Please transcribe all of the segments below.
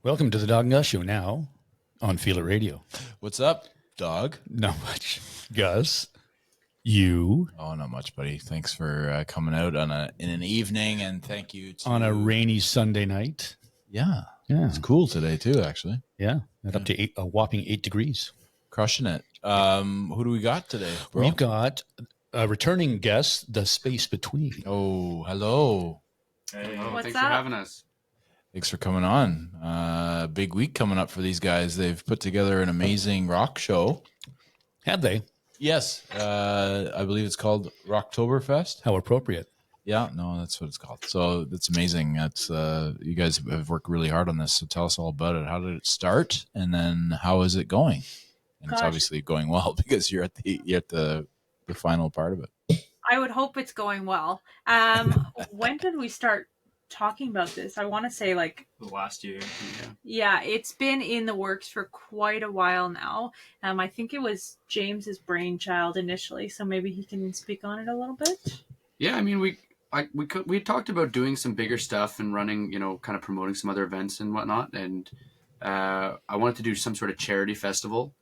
Welcome to the Dawg and Gus show now on Feel It Radio. What's up, dog? Not much. Gus, you. Oh, not much, buddy. Thanks for coming out in an evening, and thank you to... On a rainy Sunday night. Yeah. Yeah. It's cool today, too, actually. Yeah. Up to a whopping 8 degrees. Crushing it. Who do we got today, bro? We've got a returning guest, The Space Between. Oh, hello. Hey, What's thanks up? for having us. Thanks for coming on. Big week coming up for these guys. They've put together an amazing rock show. Had they? Yes. I believe it's called Rocktoberfest. How appropriate. Yeah, no, that's what it's called. So that's amazing. That's you guys have worked really hard on this. So tell us all about it. How did it start, and then how is it going? And it's obviously going well because you're at the final part of it. I would hope it's going well. When did we start talking about this? I want to say Last year. yeah, it's been in the works for quite a while now. I think it was James's brainchild initially, so maybe he can speak on it a little bit. Yeah, I mean, we talked about doing some bigger stuff and running, kind of promoting some other events and whatnot. And I wanted to do some sort of charity festival,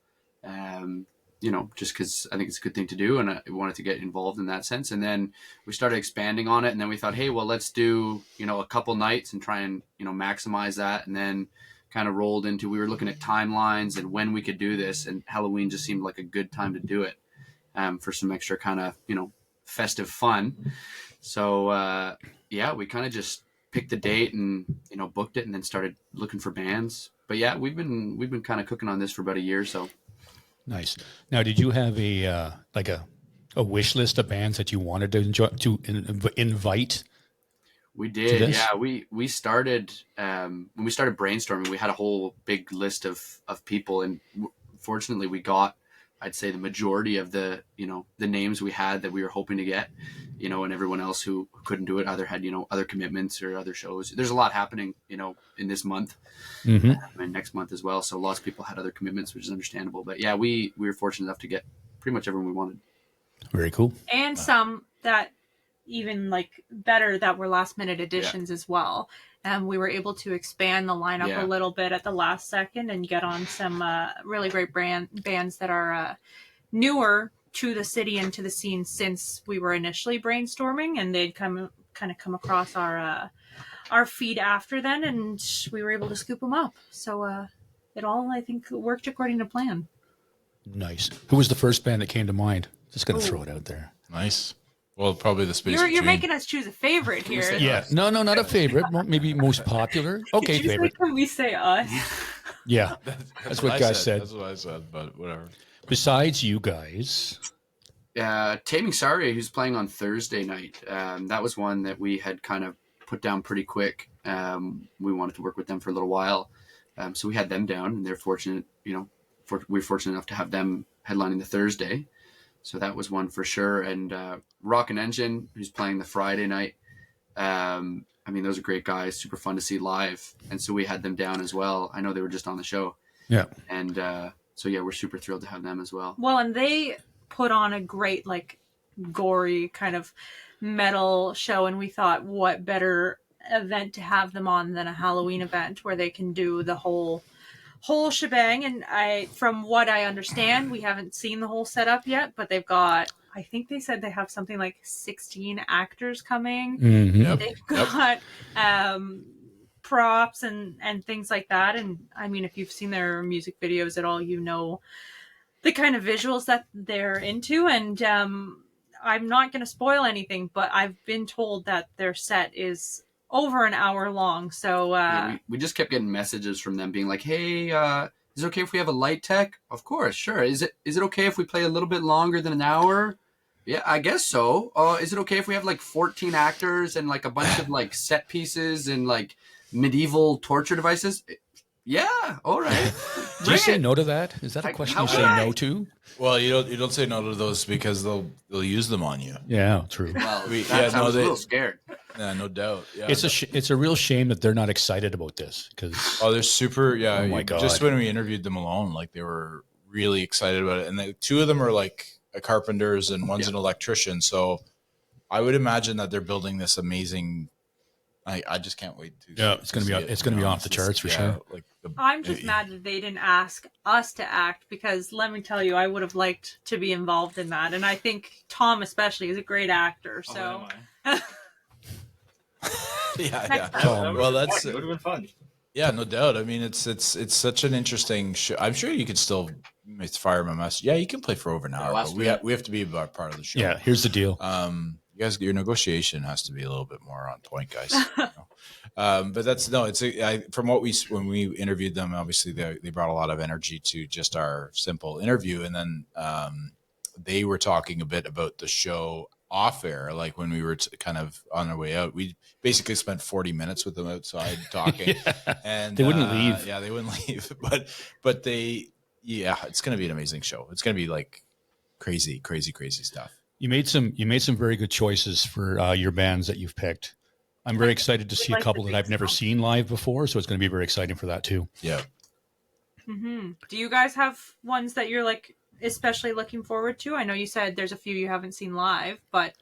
just because I think it's a good thing to do, and I wanted to get involved in that sense. And then we started expanding on it, and then we thought, hey, well, let's do, a couple nights and try and, maximize that. And then kind of rolled into, we were looking at timelines and when we could do this, and Halloween just seemed like a good time to do it for some extra kind of, festive fun. So, we kind of just picked the date and, booked it and then started looking for bands. But yeah, we've been kind of cooking on this for about a year or so. Nice. Now, did you have a wish list of bands that you wanted to invite? We did. Yeah, we started when we started brainstorming, we had a whole big list of people, and fortunately we got, I'd say, the majority of the names we had that we were hoping to get, and everyone else who couldn't do it either had other commitments or other shows. There's a lot happening in this month, and next month as well. So lots of people had other commitments, which is understandable. But yeah, we were fortunate enough to get pretty much everyone we wanted. Very cool. And some that even better that were last minute additions as well. We were able to expand the lineup a little bit at the last second and get on some really great bands that are newer to the city and to the scene since we were initially brainstorming, and they'd come across our feed after then, and we were able to scoop them up. So it all, I think, worked according to plan. Nice. Who was the first band that came to mind? Just going to throw it out there. Nice. Well, probably the Space You're Between. making us choose a favorite here. Yeah. No, not a favorite. Maybe most popular. Okay, Did you favorite. say, can we say us? Yeah. That's what Gus said. That's what I said, but whatever. Besides you guys. Taming Sorry, who's playing on Thursday night. That was one that we had kind of put down pretty quick. We wanted to work with them for a little while. So we had them down, and they're fortunate, we're fortunate enough to have them headlining the Thursday. So that was one for sure. And Rock and Engine, who's playing the Friday night. Those are great guys, super fun to see live. And so we had them down as well. I know they were just on the show. Yeah. And we're super thrilled to have them as well. Well, and they put on a great, gory kind of metal show. And we thought, what better event to have them on than a Halloween event where they can do the whole shebang. And from what I understand, we haven't seen the whole setup yet, but they've got, I think they said they have something like 16 actors coming. Mm-hmm. Yep. They've got props and things like that. And if you've seen their music videos at all, the kind of visuals that they're into. And I'm not going to spoil anything, but I've been told that their set is over an hour long. So we just kept getting messages from them being like, hey, is it okay if we have a light tech? Of course, sure. Is it okay if we play a little bit longer than an hour? Yeah, I guess so. Is it okay if we have 14 actors and a bunch of set pieces and medieval torture devices? Yeah, all right. Do you say no to that? Is that a question you say no to? Well, you don't say no to those because they'll use them on you. Yeah, true. Well, I was a little scared. Yeah, no doubt. Yeah, It's a real shame that they're not excited about this because they're super. Yeah, oh my God. Just when we interviewed them alone, they were really excited about it, and the two of them are carpenters and one's an electrician. So I would imagine that they're building this amazing I just can't wait to. Yeah, it's gonna be off the charts for sure. Like I'm just mad that they didn't ask us to act, because let me tell you, I would have liked to be involved in that, and I think Tom especially is a great actor. So, yeah. Well, it would have been fun. Yeah, no doubt. I mean, it's such an interesting show. I'm sure you could still fire him a message. Yeah, you can play for over an hour, but we have to be part of the show. Yeah, here's the deal. You guys, your negotiation has to be a little bit more on point, guys. But from what when we interviewed them, obviously they brought a lot of energy to just our simple interview, and then they were talking a bit about the show off air, like when we were kind of on our way out. We basically spent 40 minutes with them outside talking, and they wouldn't leave. Yeah, they wouldn't leave. But it's going to be an amazing show. It's going to be like crazy stuff. You made some very good choices for your bands that you've picked. I'm very excited to see a couple that I've never seen live before, so it's going to be very exciting for that too. Yeah. Mm-hmm. Do you guys have ones that you're like especially looking forward to? I know you said there's a few you haven't seen live, but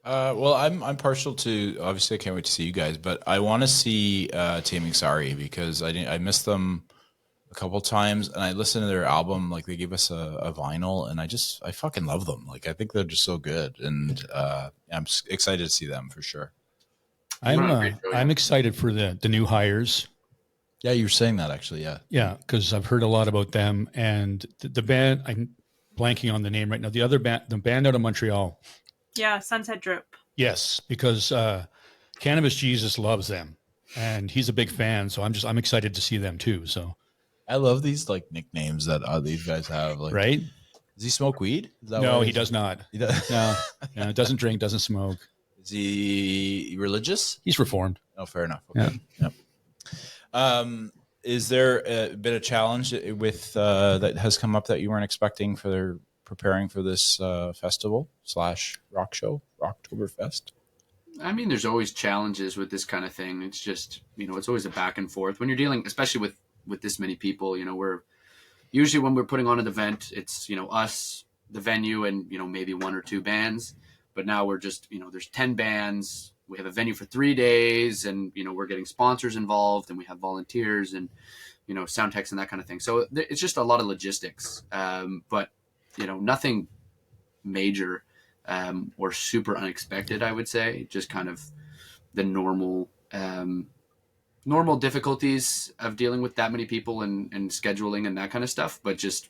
well, I'm partial to, obviously I can't wait to see you guys, but I want to see Taming Sorry, because I missed them a couple times, and I listened to their album. Like, they gave us a vinyl, and I fucking love them. Like, I think they're just so good, and I'm excited to see them for sure. I'm excited for the new hires. Yeah, you were saying that actually. Yeah, because I've heard a lot about them, and the band. I'm blanking on the name right now. The other band, the band out of Montreal. Yeah, Sunset Drip. Yes, because Cannabis Jesus loves them, and he's a big fan. So I'm excited to see them too. So I love these like nicknames that these guys have. Like, right? Does he smoke weed? No, he does not. He does. No, doesn't drink, doesn't smoke. Is he religious? He's reformed. Oh, fair enough. Okay. Yeah. Is there been a challenge with that has come up that you weren't expecting for preparing for this festival / rock show, Rocktoberfest? I mean, there's always challenges with this kind of thing. It's just, it's always a back and forth when you're dealing, especially with this many people. We're usually, when we're putting on an event, it's, us, the venue, and, maybe one or two bands. But now we're just, there's 10 bands. We have a venue for 3 days, and, we're getting sponsors involved, and we have volunteers and, sound techs and that kind of thing. So it's just a lot of logistics. But, nothing major or super unexpected, I would say. Just kind of the normal difficulties of dealing with that many people and scheduling and that kind of stuff. But just,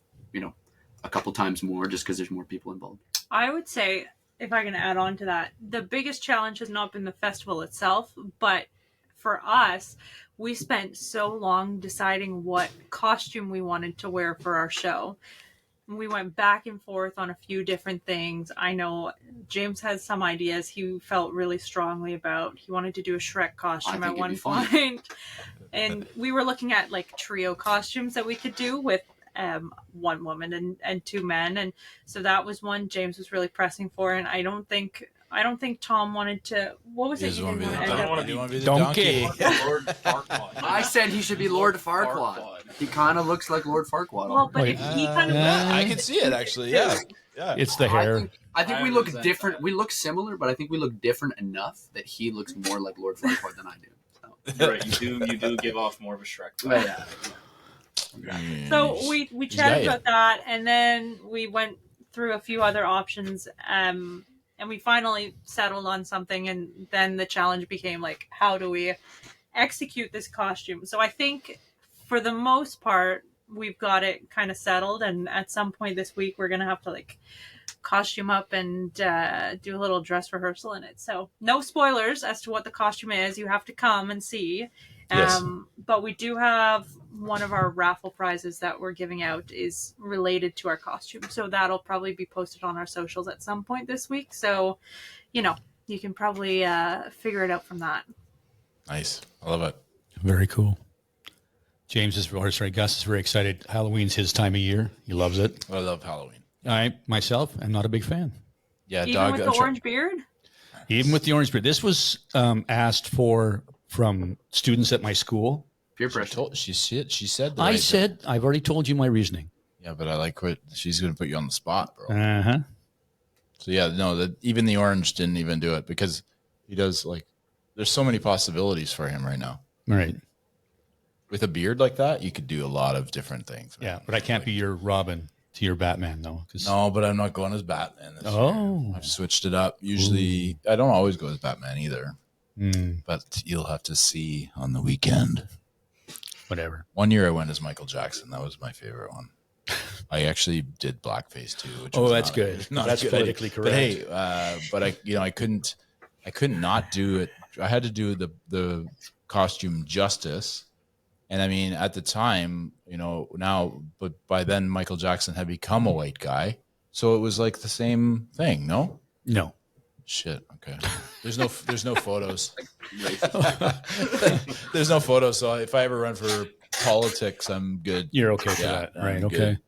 a couple times more, just because there's more people involved. I would say, if I can add on to that, the biggest challenge has not been the festival itself, but for us, we spent so long deciding what costume we wanted to wear for our show. We went back and forth on a few different things. I know James has some ideas he felt really strongly about. He wanted to do a Shrek costume at one point. And we were looking at like trio costumes that we could do with one woman and two men, and so that was one James was really pressing for. And I don't think Tom wanted to. What was it? You want to be the donkey. Lord Farquaad. I said he should be Lord Farquaad. He kind of looks like Lord Farquaad. Well, but he kind of. I can see it actually. Yeah. It's the hair. I think we look different. We look similar, but I think we look different enough that he looks more like Lord Farquaad than I do. So. Right, you do give off more of a Shrek. Yeah. So we chatted about that, and then we went through a few other options, and we finally settled on something. And then the challenge became like, how do we execute this costume? So I think for the most part, we've got it kind of settled. And at some point this week, we're gonna have to like costume up and do a little dress rehearsal in it. So no spoilers as to what the costume is. You have to come and see. Yes. But we do have one of our raffle prizes that we're giving out is related to our costume. So that'll probably be posted on our socials at some point this week. So, you can probably figure it out from that. Nice. I love it. Very cool. Gus is very excited. Halloween's his time of year. He loves it. I love Halloween. I, myself, am not a big fan. Yeah, Even with the orange beard? Even with the orange beard. This was asked for from students at my school. Peer pressure. She said that. I said, I've already told you my reasoning. Yeah, but I like what she's going to put you on the spot, bro. Uh-huh. So yeah, no, even the orange didn't even do it, because he does like there's so many possibilities for him right now. Right. With a beard like that, you could do a lot of different things. Right? Yeah, but I can't be your Robin to your Batman though. No, but I'm not going as Batman this year. I've switched it up. Usually, I don't always go as Batman either. But you'll have to see on the weekend. Whatever. One year I went as Michael Jackson. That was my favorite one. I actually did blackface too. Which was that's good. That's politically correct. But hey, I couldn't not do it. I had to do the costume justice. And I mean, at the time, now, but by then Michael Jackson had become a white guy. So it was like the same thing. No? No. Shit. Okay. There's no photos. There's no photos. So if I ever run for politics, I'm good. You're okay for that. Right. Okay. Good.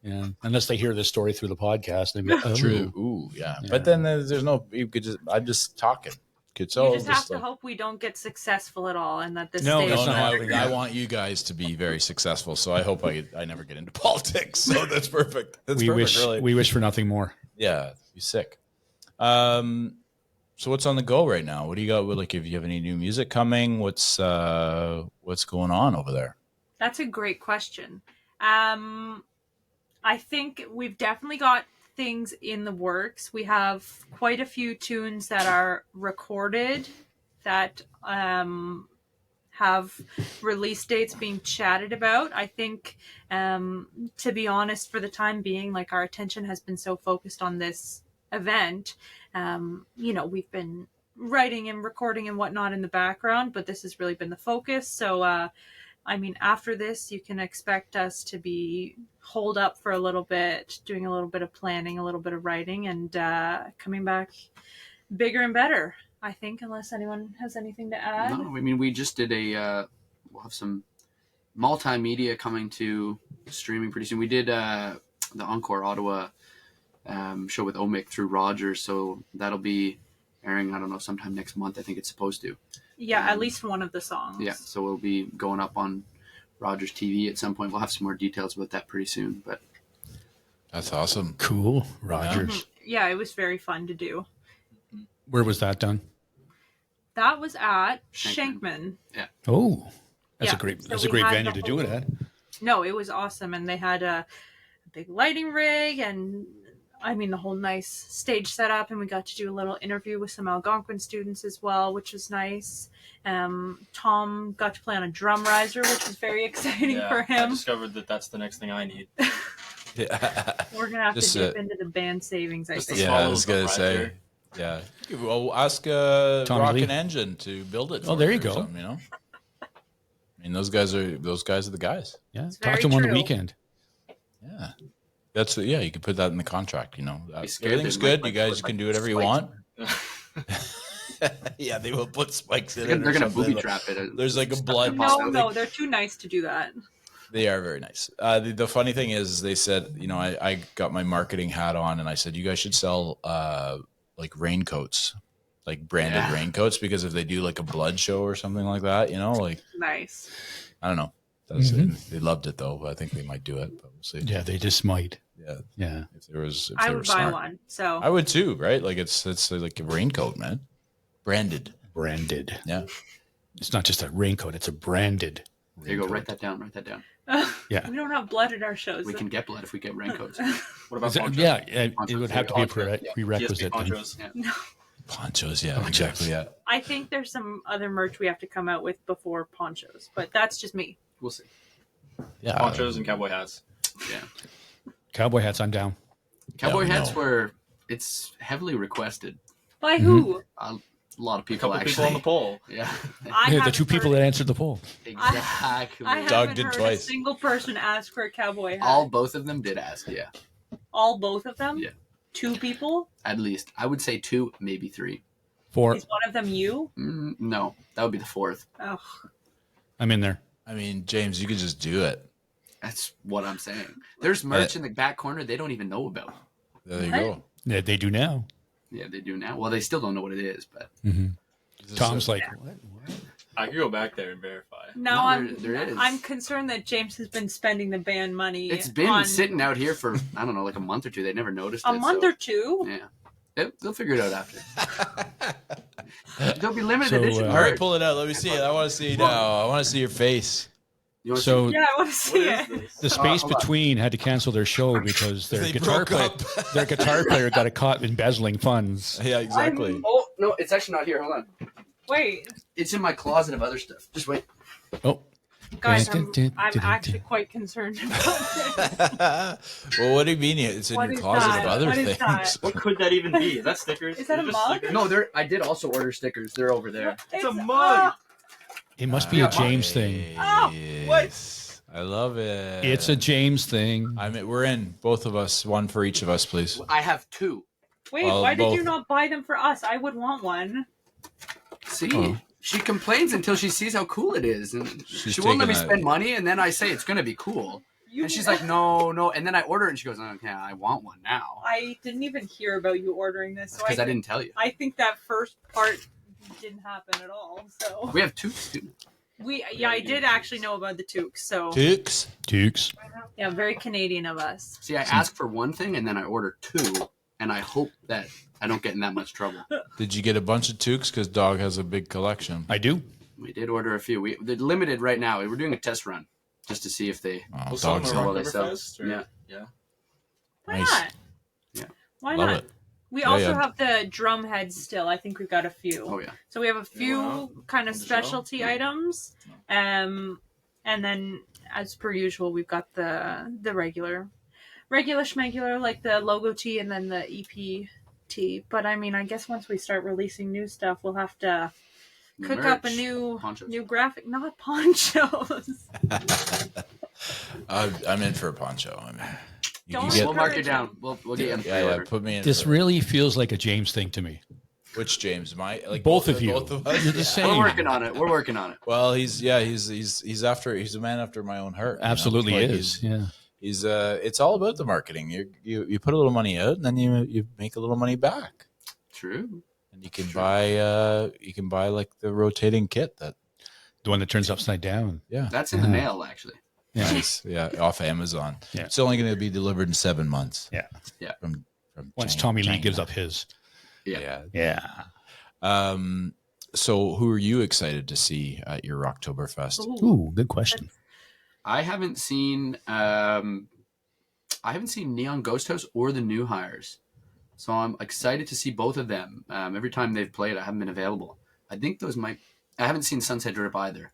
Yeah. Unless they hear this story through the podcast. They go, True. Ooh, yeah. But then there's no, I'm just talking. You just have to hope we don't get successful at all, and that this No, I want you guys to be very successful. So I hope I never get into politics. So that's perfect. We wish for nothing more. Yeah, be sick. So what's on the go right now? What do you got? Like, if you have any new music coming, what's going on over there? That's a great question. I think we've definitely got things in the works. We have quite a few tunes that are recorded that have release dates being chatted about. I think, to be honest, for the time being, like, our attention has been so focused on this event. We've been writing and recording and whatnot in the background, but this has really been the focus. So, after this, you can expect us to be holed up for a little bit, doing a little bit of planning, a little bit of writing, and coming back bigger and better, I think, unless anyone has anything to add. No, we just did we'll have some multimedia coming to streaming pretty soon. We did the Encore Ottawa show with Omic through Rogers, so that'll be airing, I don't know, sometime next month. I think it's supposed to. Yeah, at least one of the songs. Yeah, so we'll be going up on Rogers TV at some point. We'll have some more details about that pretty soon. But that's awesome. Cool, Rogers. Yeah, it was very fun to do. Where was that done? That was at Shankman. Yeah. Oh, that's a great venue to do it at. No, it was awesome, and they had a big lighting rig and the whole nice stage setup, and we got to do a little interview with some Algonquin students as well, which was nice. Tom got to play on a drum riser, which was very exciting for him. I discovered that's the next thing I need. We're gonna have to dip into the band savings, I think. Yeah, I was gonna say. Yeah, well, ask Rocket Engine to build it. Oh, there you go. Those guys are the guys. Yeah, talk to them on the weekend. Yeah. You can put that in the contract, Everything's good. You guys can do whatever you want. Yeah, they will put spikes in it. They're going to booby trap it. There's like a blood. No, they're too nice to do that. They are very nice. The funny thing is they said, I got my marketing hat on and I said, you guys should sell like raincoats, like branded raincoats, because if they do like a blood show or something like that, Nice. I don't know. They loved it though. But I think they might do it, but we'll see. Yeah, they just might. Yeah. If I would buy one. So I would too, right? Like it's like a raincoat, man. Branded. Yeah. It's not just a raincoat; it's a branded. There you go. Write that down. Yeah. We don't have blood at our shows. We can get blood if we get raincoats. What about ponchos? It would have to be a prerequisite. Ponchos. No. Ponchos, yeah, exactly. Yeah. I think there's some other merch we have to come out with before ponchos, but that's just me. We'll see. Yeah. Ponchos and cowboy hats. Yeah. Cowboy hats, I'm down. Cowboy hats it's heavily requested. By who? A lot of people, a couple actually. people on the poll. Yeah. The two people that answered the poll. Exactly. I haven't heard a single person ask for a cowboy hat. Both of them did ask, yeah. Both of them? Yeah. 2 people? At least. I would say 2, maybe 3. 4. Is one of them you? No, that would be the 4th. Oh. I'm in there. James, you could just do it. That's what I'm saying. There's merch in the back corner they don't even know about. There you go. Yeah, they do now. Yeah, they do now. Well, they still don't know what it is, but Tom's like, what? I could go back there and verify. There is. I'm concerned that James has been spending the band money. It's been sitting out here for, I don't know, like a month or 2. They never noticed it. A month or 2? Yeah. They'll figure it out after. There'll be limited So, edition. all All right, merch. pull it out. Let me see it. I want to see it now. I want to see your face. You wanna So Yeah, I want to see What it. is this? the space hold on. between had to cancel their show because They broke up. their guitar player got caught embezzling funds. Yeah, exactly. Oh no, it's actually not here. Hold on. Wait, It's in my closet of other stuff. Just wait. Oh, guys, I'm actually quite concerned about it. Well, what do you mean? It's in What your is closet that? of other What is things. that? What could that even be? Is that stickers? Is that a just mug? stickers? No, I did also order stickers. They're over there. It's a mug. it must be a James thing. Oh, Yes. I love it. It's a James thing. We're in, both of us, one for each of us, please. I have two. Wait, Well, why did you both. not buy them for us? I would want one. See, Oh. she complains until she sees how cool it is, and She's she won't let me taking a- spend money. And then I say it's gonna be cool, and she's like, no. And then I order it, and she goes, okay, I want one now I didn't even hear about you ordering this, so because I didn't tell you. I think that first part didn't happen at all. So We have two students. I did actually know about the toques. So Dukes. Dukes. yeah, very Canadian of us. See, I ask for one thing, and then I order two, and I hope that I don't get in that much trouble. Did you get a bunch of toques? Because Dog has a big collection. I do. We did order a few. They're limited right now. We're doing a test run just to see if they. Oh, Well, Dog's some Well, are they sell. Rocktoberfest, or- Yeah. Yeah. Why Nice. not? Yeah. Why Love not? it. We Yeah, also yeah. have the drum heads still. I think we've got a few. Oh yeah. So we have a few Wow. kind of On the specialty show? items. And then as per usual, we've got the regular schmegular, like the logo tee and then the EP tee. But I mean, I guess once we start releasing new stuff, we'll have to cook up a Merch. new Ponchos. graphic, not ponchos. I'm in for a poncho. I mean, you Don't can We'll get, mark it down. We'll get you in yeah, pre-order. put me in. This for- really feels like a James thing to me. Which James? Both of you. Both of us. You're the Yeah. same. We're working on it. We're working on it. Well, he's a man after my own heart. you know? Absolutely Like, is. Yeah. He's it's all about the marketing. You put a little money out, and then you make a little money back, True. and you can buy like the rotating kit that The one that turns upside down. yeah. That's in the mail, actually. Yeah. Nice. Yeah, off Amazon. Yeah. It's only going to be delivered in 7 months. Yeah. Yeah. From Once China- Tommy Lee China. gives up his. Yeah. Yeah. So who are you excited to see at your Rocktoberfest? Ooh, good question. I haven't seen Neon Ghost House or the New Hires, so I'm excited to see both of them. Every time they've played, I haven't been available. I think those might. I haven't seen Sunset Drip either.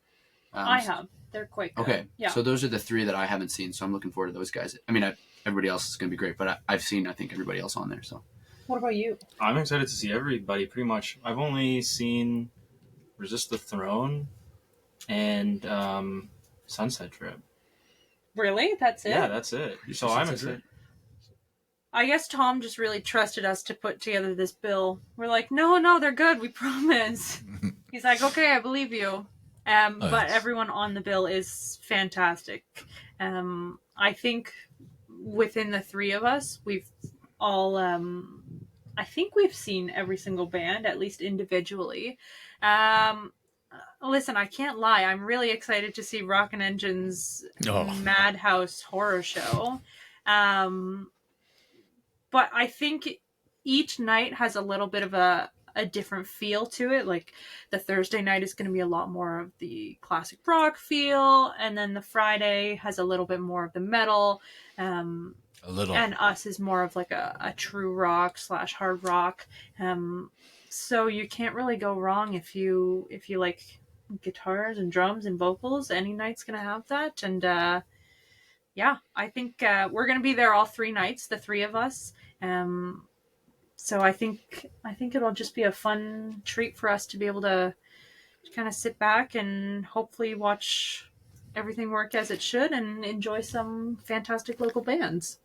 I have. They're quite good. Okay, Yeah. so those are the three that I haven't seen. So I'm looking forward to those guys. I mean, everybody else is going to be great, but I've seen I think everybody else on there. So What about you? I'm excited to see everybody. Pretty much, I've only seen Resist the Throne and Sunset Trip. Really? That's it? Yeah, that's it. So I'm Sunset excited. I guess Tom just really trusted us to put together this bill. We're like, no, they're good. We promise. He's like, okay, I believe you. But Nice. everyone on the bill is fantastic. I think within the three of us, we've all, I think we've seen every single band, at least individually. Listen, I can't lie. I'm really excited to see Rockin' Engine's Oh. Madhouse horror show. But I think each night has a little bit of a different feel to it. Like the Thursday night is going to be a lot more of the classic rock feel, and then the Friday has a little bit more of the metal. A little. And Us is more of like a true rock / hard rock. So you can't really go wrong if you like guitars and drums and vocals. Any night's gonna have that, and yeah, I think we're gonna be there all 3 nights, the 3 of us. So I think it'll just be a fun treat for us to be able to kind of sit back and hopefully watch everything work as it should and enjoy some fantastic local bands.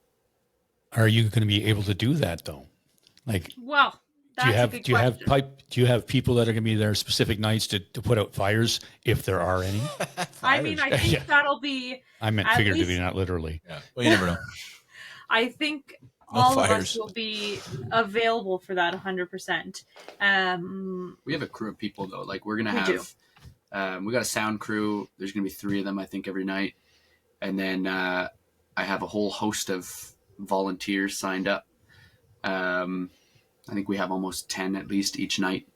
Are you going to be able to do that though? Like, Well, that's a good question. do you have people that are going to be there specific nights to put out fires if there are any? I mean, I think Yeah. that'll be. I meant At figuratively, least- not literally. Yeah. Well, you never know. I think No all of fires. us will be available for that 100%. we have a crew of people though. Like we're gonna We have. We got a sound crew. There's gonna be 3 of them, I think, every night, and then I have a whole host of volunteers signed up. I think we have almost 10 at least each night.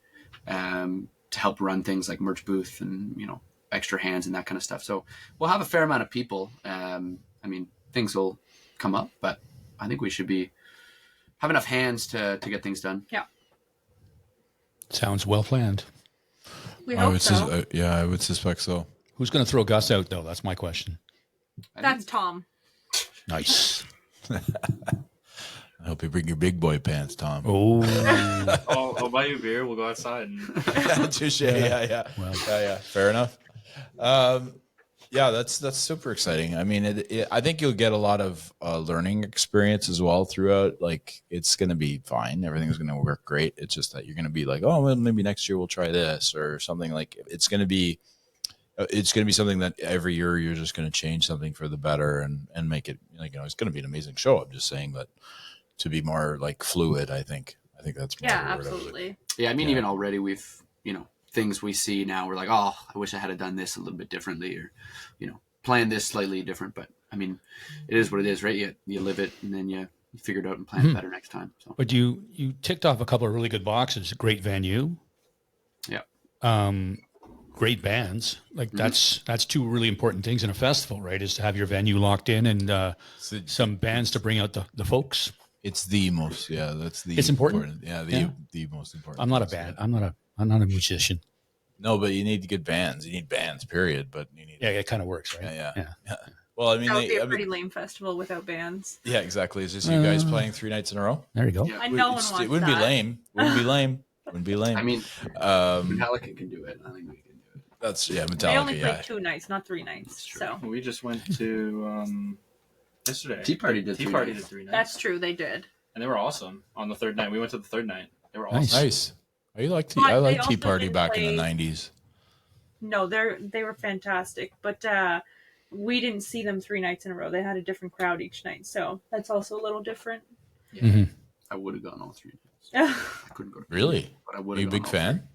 to help run things like merch booth and, you know, extra hands and that kind of stuff. So we'll have a fair amount of people. I mean, things will come up, but I think we should have enough hands to get things done. Yeah. Sounds well planned. We hope so. I would suspect so. Who's going to throw Gus out, though? That's my question. That's Tom. Nice. I hope you bring your big boy pants, Tom. Oh. I'll buy you a beer. We'll go outside. And... Touche. Yeah. Well, Yeah. Fair enough. Yeah, that's super exciting. I mean, I think you'll get a lot of learning experience as well throughout. Like, it's going to be fine. Everything's going to work great. It's just that you're going to be like, oh, well, maybe next year we'll try this or something. Like, it's going to be something that every year you're just going to change something for the better and make it, like, you know, it's going to be an amazing show. I'm just saying that to be more like fluid, I think that's more absolutely. Yeah, I mean, even already we've, you know, things we see now, we're like, oh, I wish I had done this a little bit differently, or, you know, planned this slightly different. But I mean, it is what it is, right? You live it, and then you figure it out and plan it better next time. So, but you ticked off a couple of really good boxes. Great venue. Yeah. Great bands. Like that's two really important things in a festival, right? Is to have your venue locked in and some bands to bring out the folks. It's the most, that's the. It's important. The most important. I'm not a band. I'm not a musician. No, but you need good bands. You need bands, period. But you need. Yeah, it kind of works, right? Yeah. Well, I mean, That would be a pretty lame festival without bands. Yeah, exactly. Is this you guys playing 3 nights in a row? There you go. Yeah. I know one wants that. It wouldn't be lame. Wouldn't be lame. I mean, Metallica can do it. I think we can do it. That's Metallica. They only played 2 nights, not 3 nights. So we just went to yesterday. Tea Party did 3 nights. did 3 nights. that's true. They did. And they were awesome on the 3rd night. We went to the 3rd night. They were awesome. Nice. I like But I like they Tea also Party did back in the play- 90s. No, they were fantastic, but we didn't see them 3 nights in a row. They had a different crowd each night, so that's also a little different. Yeah. Mm-hmm. I would have gone all 3 nights. I couldn't go to Really? but I would Are have. you a big fan?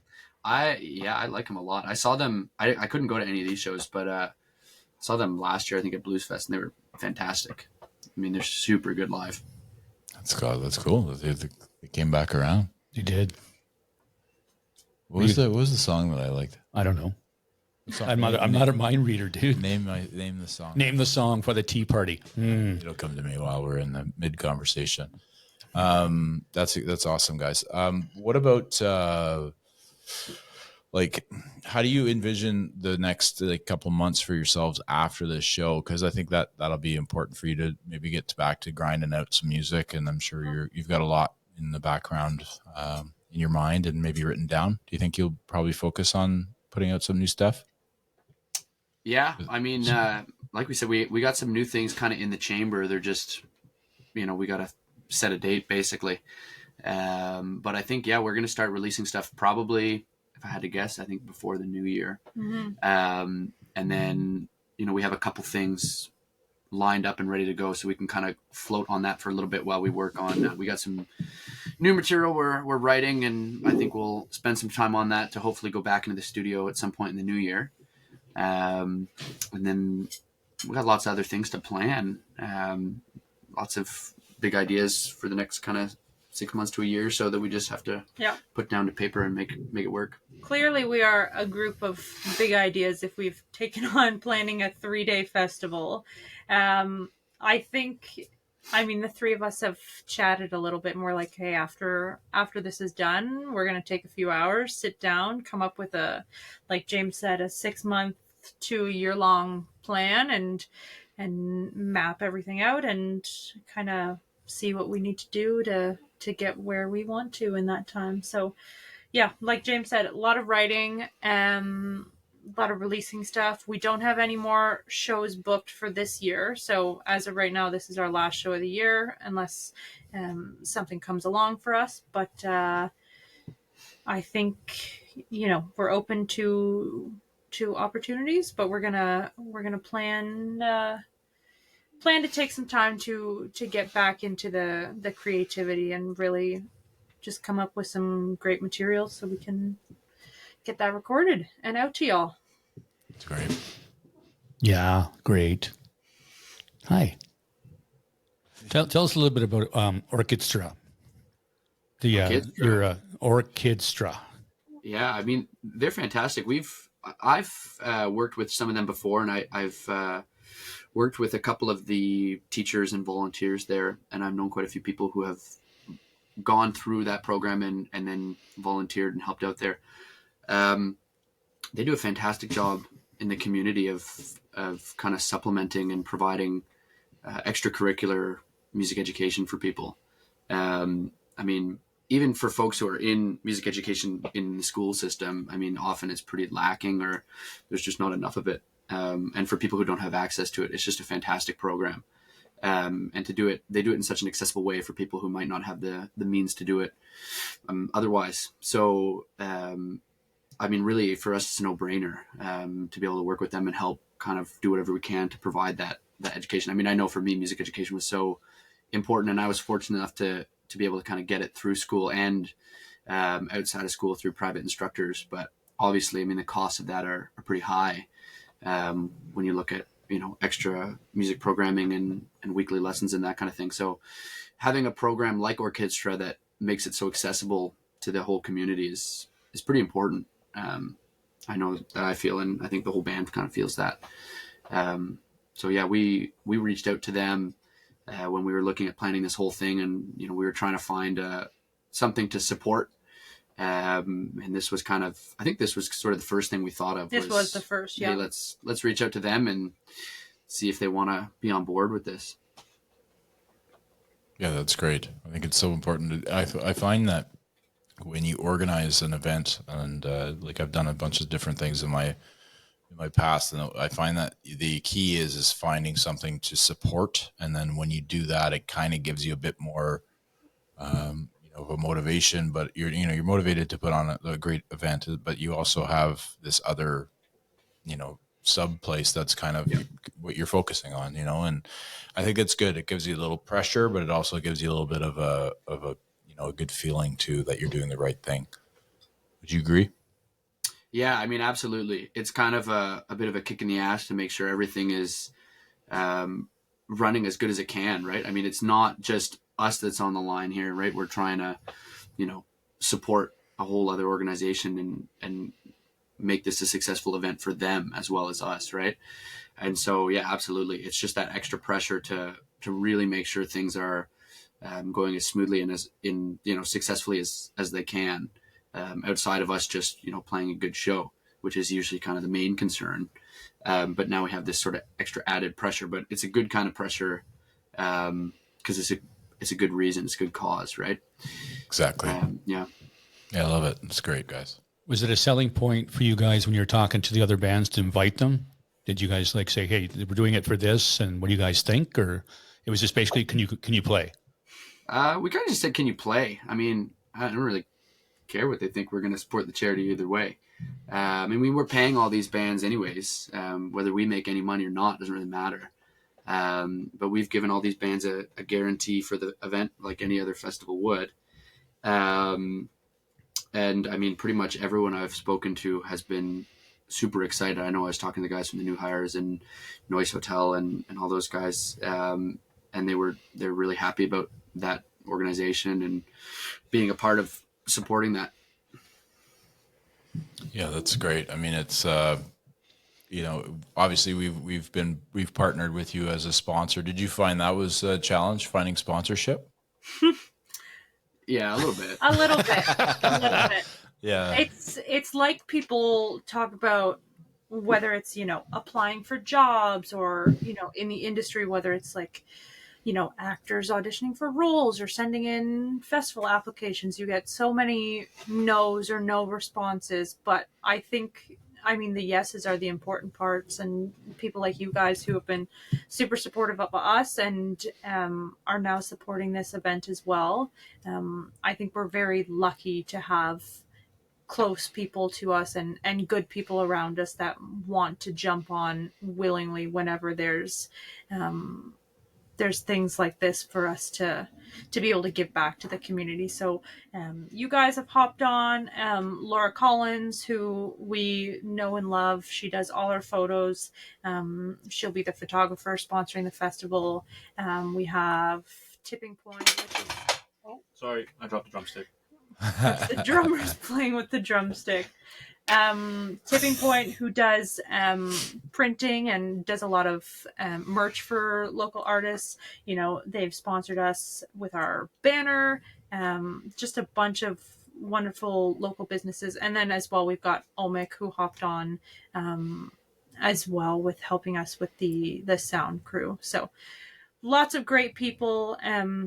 I like them a lot. I saw them. I couldn't go to any of these shows, but I saw them last year, I think, at Blues Fest, and they were fantastic. I mean, they're super good live. That's cool. They came back around. You did. What was the song that I liked? I don't know. I'm not a mind reader, dude. Name the song. Name the song for the Tea Party. It'll come to me while we're in the mid conversation. That's awesome, guys. What about like, how do you envision the next couple months for yourselves after this show? Because I think that'll be important for you to maybe get back to grinding out some music, and I'm sure you've got a lot in the background in your mind and maybe written down. Do you think you'll probably focus on putting out some new stuff? Yeah, I mean, like we said, we got some new things kind of in the chamber. They're just, you know, we got to set a date basically. But I think, we're going to start releasing stuff probably, if I had to guess, I think before the new year. Mm-hmm. And then, you know, we have a couple things lined up and ready to go, so we can kind of float on that for a little bit while we work on. We got some new material we're writing, and I think we'll spend some time on that to hopefully go back into the studio at some point in the new year. And then we got lots of other things to plan. Lots of big ideas for the next kind of 6 months to a year, so that we just have to put down to paper and make it work. Clearly, we are a group of big ideas if we've taken on planning a 3-day festival. I think, the 3 of us have chatted a little bit more like, hey, after this is done, we're going to take a few hours, sit down, come up with like James said, a 6-month to a year-long plan and map everything out and kind of see what we need to do to get where we want to in that time. So yeah, like James said, a lot of writing, a lot of releasing stuff. We don't have any more shows booked for this year. So as of right now, this is our last show of the year, unless something comes along for us. But I think, you know, we're open to opportunities, but we're gonna plan to take some time to get back into the creativity and really just come up with some great materials so we can get that recorded and out to y'all. That's great. Yeah, great. Hi. Tell us a little bit about Orchestra. Orchestra? Your Orchestra. Yeah, I mean, they're fantastic. I've worked with some of them before, and I've worked with a couple of the teachers and volunteers there, and I've known quite a few people who have gone through that program and then volunteered and helped out there. They do a fantastic job in the community of kind of supplementing and providing extracurricular music education for people. I mean, even for folks who are in music education in the school system, I mean, often it's pretty lacking or there's just not enough of it. And for people who don't have access to it, it's just a fantastic program. And to do it, they do it in such an accessible way for people who might not have the means to do it otherwise. So, I mean, really, for us, it's a no-brainer to be able to work with them and help kind of do whatever we can to provide that education. I mean, I know for me, music education was so important, and I was fortunate enough to be able to kind of get it through school and outside of school through private instructors. But obviously, I mean, the costs of that are pretty high when you look at, you know, extra music programming and weekly lessons and that kind of thing. So having a program like Orchestra that makes it so accessible to the whole community is pretty important. I know that I feel, and I think the whole band kind of feels that. So yeah, we reached out to them when we were looking at planning this whole thing, and you know, we were trying to find something to support. And this was kind of, I think this was sort of the first thing we thought of. This was the first, yeah. Hey, let's reach out to them and see if they want to be on board with this. Yeah, that's great. I think it's so important. I find that when you organize an event, and like I've done a bunch of different things in my past, and I find that the key is finding something to support, and then when you do that, it kind of gives you a bit more of a motivation. But you're motivated to put on a great event, but you also have this other sub place that's kind of what you're focusing on, and I think it's good. It gives you a little pressure, but it also gives you a little bit of a a good feeling too that you're doing the right thing. Would you agree? Yeah, I mean, absolutely. It's kind of a bit of a kick in the ass to make sure everything is running as good as it can, right? I mean, it's not just us that's on the line here, right? We're trying to, support a whole other organization and make this a successful event for them as well as us, right? And so, yeah, absolutely. It's just that extra pressure to really make sure things are going as smoothly and as successfully as they can, outside of us just playing a good show, which is usually kind of the main concern. But now we have this sort of extra added pressure, but it's a good kind of pressure because it's a good reason, it's a good cause, right? Exactly. Yeah, I love it. It's great, guys. Was it a selling point for you guys when you're talking to the other bands to invite them? Did you guys say, "Hey, we're doing it for this, and what do you guys think?" Or it was just basically, "Can you play?" We kind of just said, "Can you play?" I mean, I don't really care what they think. We're going to support the charity either way. I mean, we're paying all these bands anyways. Whether we make any money or not doesn't really matter. But we've given all these bands a guarantee for the event, like any other festival would. And I mean, pretty much everyone I've spoken to has been super excited. I know I was talking to the guys from the New Hires and Noise Hotel and all those guys, and they're really happy about that organization and being a part of supporting that. Yeah, that's great. I mean, it's obviously we've partnered with you as a sponsor. Did you find that was a challenge, finding sponsorship? Yeah, a little bit. A little bit. Yeah. It's like people talk about whether it's, applying for jobs or, in the industry, whether it's like, actors auditioning for roles or sending in festival applications. You get so many no's or no responses. But I think, the yeses are the important parts, and people like you guys who have been super supportive of us and are now supporting this event as well. I think we're very lucky to have close people to us and good people around us that want to jump on willingly whenever there's things like this for us to be able to give back to the community. So you guys have hopped on. Laura Collins, who we know and love, she does all our photos. She'll be the photographer sponsoring the festival. We have Tipping Point, which is... Sorry, I dropped the drumstick. That's the drummers playing with the drumstick. Tipping Point, who does printing and does a lot of merch for local artists. You know, they've sponsored us with our banner. Just a bunch of wonderful local businesses. And then as well, we've got Olmec, who hopped on as well with helping us with the sound crew. So lots of great people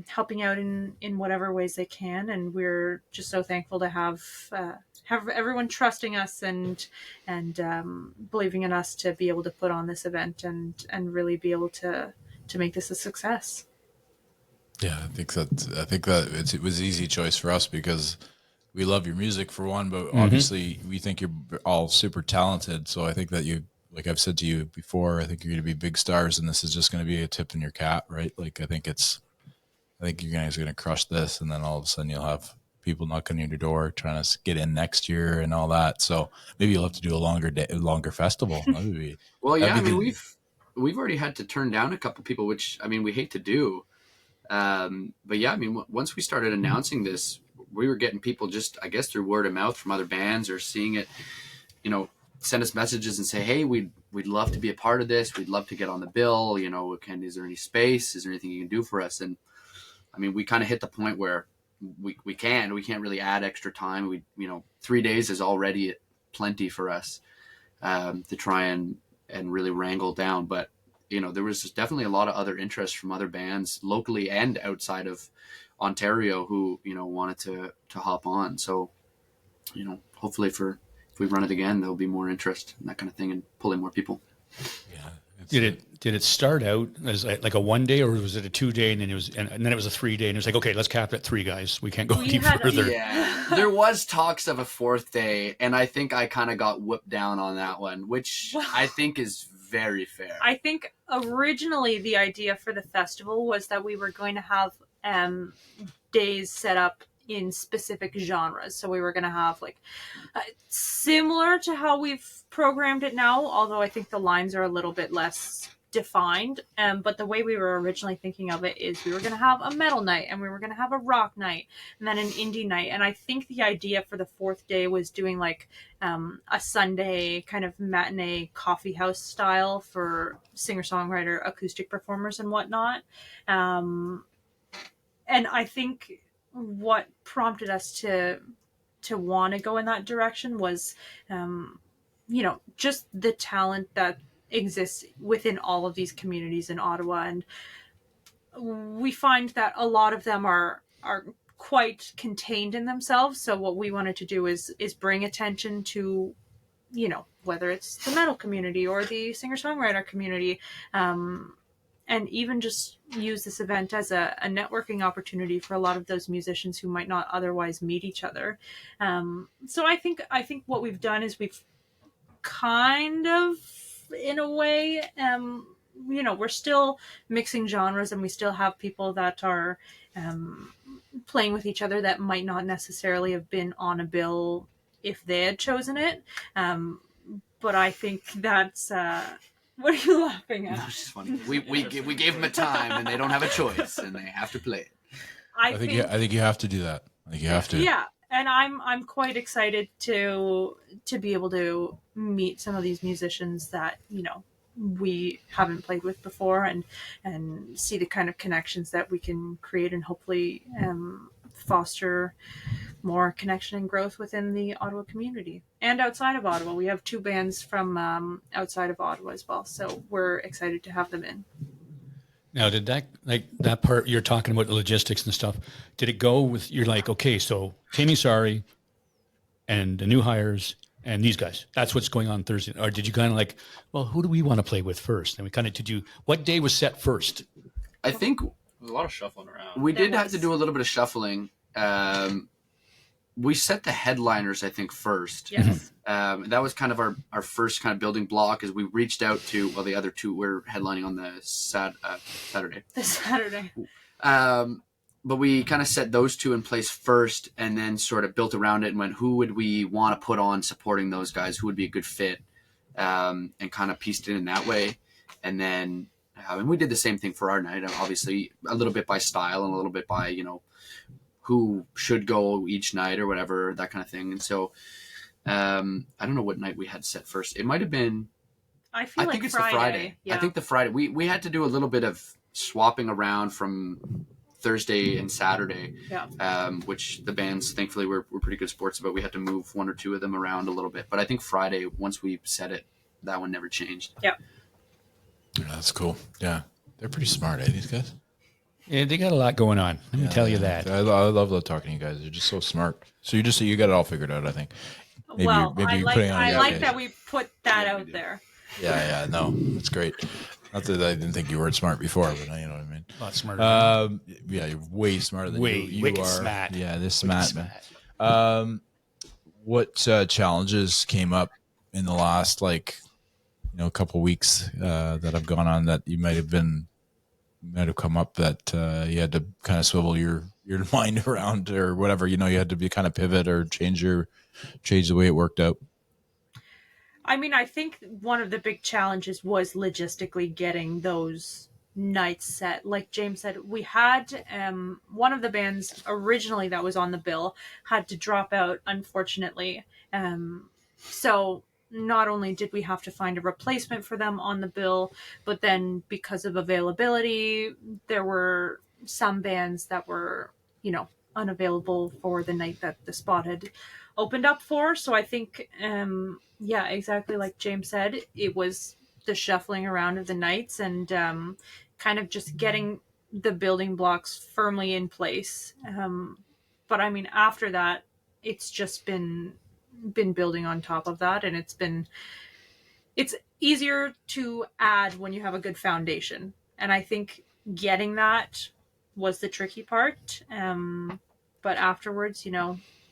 helping out in whatever ways they can, and we're just so thankful to have everyone trusting us and believing in us to be able to put on this event and really be able to make this a success. Yeah, I think that it was an easy choice for us because we love your music for one, but obviously we think you're all super talented. So I think that you, like I've said to you before, I think you're going to be big stars, and this is just going to be a tip in your cap, right? Like I think you guys are going to crush this, and then all of a sudden you'll have people knocking on your door trying to get in next year and all that. So maybe you'll have to do a longer festival. That would be Well, yeah, I mean we've already had to turn down a couple people, which I mean we hate to do. But yeah, I mean once we started announcing this, we were getting people just, I guess, through word of mouth from other bands or seeing it, you know, send us messages and say, hey, we'd love to be a part of this. We'd love to get on the bill. You know, is there any space? Is there anything you can do for us? And I mean, we kind of hit the point where we can't really add extra time. 3 days is already plenty for us, to try and really wrangle down. But, you know, there was definitely a lot of other interest from other bands locally and outside of Ontario who, you know, wanted to hop on. So, you know, hopefully if we run it again, there'll be more interest and that kind of thing and pull in more people. Yeah. Did it start out as like a 1 day, or was it a 2 day and then it was a 3 day and it was like, okay, let's cap it at 3 guys. We can't go any further. Yeah, there was talks of a 4th day, and I think I kind of got whipped down on that one, which I think is very fair. I think originally the idea for the festival was that we were going to have days set up in specific genres. So we were going to have like similar to how we've programmed it now, although I think the lines are a little bit less defined. But the way we were originally thinking of it is we were going to have a metal night, and we were going to have a rock night, and then an indie night. And I think the idea for the 4th day was doing like a Sunday kind of matinee coffee house style for singer-songwriter acoustic performers and whatnot. And I think what prompted us to want to go in that direction was, you know, just the talent that exists within all of these communities in Ottawa. And we find that a lot of them are quite contained in themselves. So what we wanted to do is bring attention to, you know, whether it's the metal community or the singer-songwriter community, and even just use this event as a networking opportunity for a lot of those musicians who might not otherwise meet each other. So I think what we've done is we've kind of, in a way, you know, we're still mixing genres, and we still have people that are playing with each other that might not necessarily have been on a bill if they had chosen it. But I think that's... what are you laughing at? No, it's just funny. We gave them a time, and they don't have a choice, and they have to play it. I think you have to do that. I think you have to. Yeah, and I'm quite excited to be able to meet some of these musicians that, you know, we haven't played with before, and see the kind of connections that we can create, and hopefully foster more connection and growth within the Ottawa community and outside of Ottawa. We have 2 bands from outside of Ottawa as well, so we're excited to have them in. Now, did that part you're talking about, the logistics and stuff, did it go with, you're like, okay, so Tammy Sorry and the new hires and these guys, that's what's going on Thursday? Or did you kind of like, well, who do we want to play with first? And we kind of, what day was set first? I think There's a lot of shuffling around. we did have to do a little bit of shuffling. We set the headliners, I think, first. Yes. That was kind of our first kind of building block, as we reached out to, well, the other 2 were headlining on the Saturday. This Saturday. But we kind of set those 2 in place first, and then sort of built around it and went, who would we want to put on supporting those guys? Who would be a good fit? And kind of pieced it in that way. And then and we did the same thing for our night, obviously a little bit by style and a little bit by, you know, who should go each night or whatever, that kind of thing. And so I don't know what night we had set first. It might have been. I think it's Friday. the Friday. Yeah. I think the Friday. We had to do a little bit of swapping around from Thursday and Saturday, which the bands thankfully were pretty good sports about. We had to move one or two of them around a little bit, but I think Friday, once we set it, that one never changed. Yeah. That's cool. Yeah, they're pretty smart, these guys. Yeah, they got a lot going on. Let me tell you that. I love talking to you guys. You're just so smart. So you got it all figured out, I think. I like that we put that out there. Yeah, no, that's great. Not that I didn't think you weren't smart before, but you know what I mean. A lot smarter. Yeah, you're way smarter than you wicked are. Smart. Yeah, this smart, man. What challenges came up in the last couple weeks that have gone on that you might have come up that you had to kind of swivel your mind around or whatever, you had to be kind of pivot or change the way it worked out? I mean, I think one of the big challenges was logistically getting those nights set. Like James said, we had one of the bands originally that was on the bill had to drop out, unfortunately. So not only did we have to find a replacement for them on the bill, but then because of availability, there were some bands that were, unavailable for the night that the spot had opened up for. So I think, exactly like James said, it was the shuffling around of the nights and kind of just getting the building blocks firmly in place. But I mean, after that, it's just been building on top of that, and it's easier to add when you have a good foundation. And I think getting that was the tricky part. But afterwards,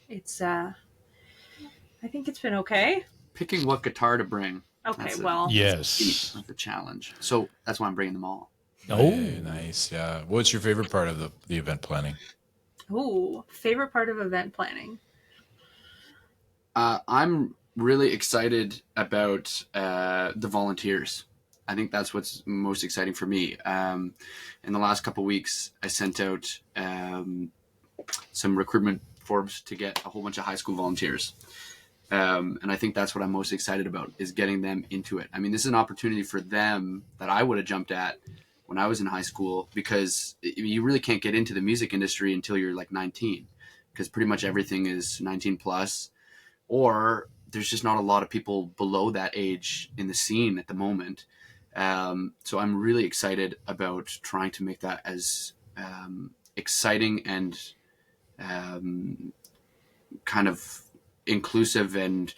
it's I think it's been okay. Picking what guitar to bring. Okay, yes, that's the challenge. So that's why I'm bringing them all. Oh, nice. Yeah. What's your favorite part of the event planning? Ooh, favorite part of event planning. I'm really excited about the volunteers. I think that's what's most exciting for me. In the last couple of weeks, I sent out some recruitment forms to get a whole bunch of high school volunteers. And I think that's what I'm most excited about, is getting them into it. I mean, this is an opportunity for them that I would have jumped at when I was in high school, because you really can't get into the music industry until you're like 19, because pretty much everything is 19 plus, or there's just not a lot of people below that age in the scene at the moment. So I'm really excited about trying to make that as exciting and kind of inclusive and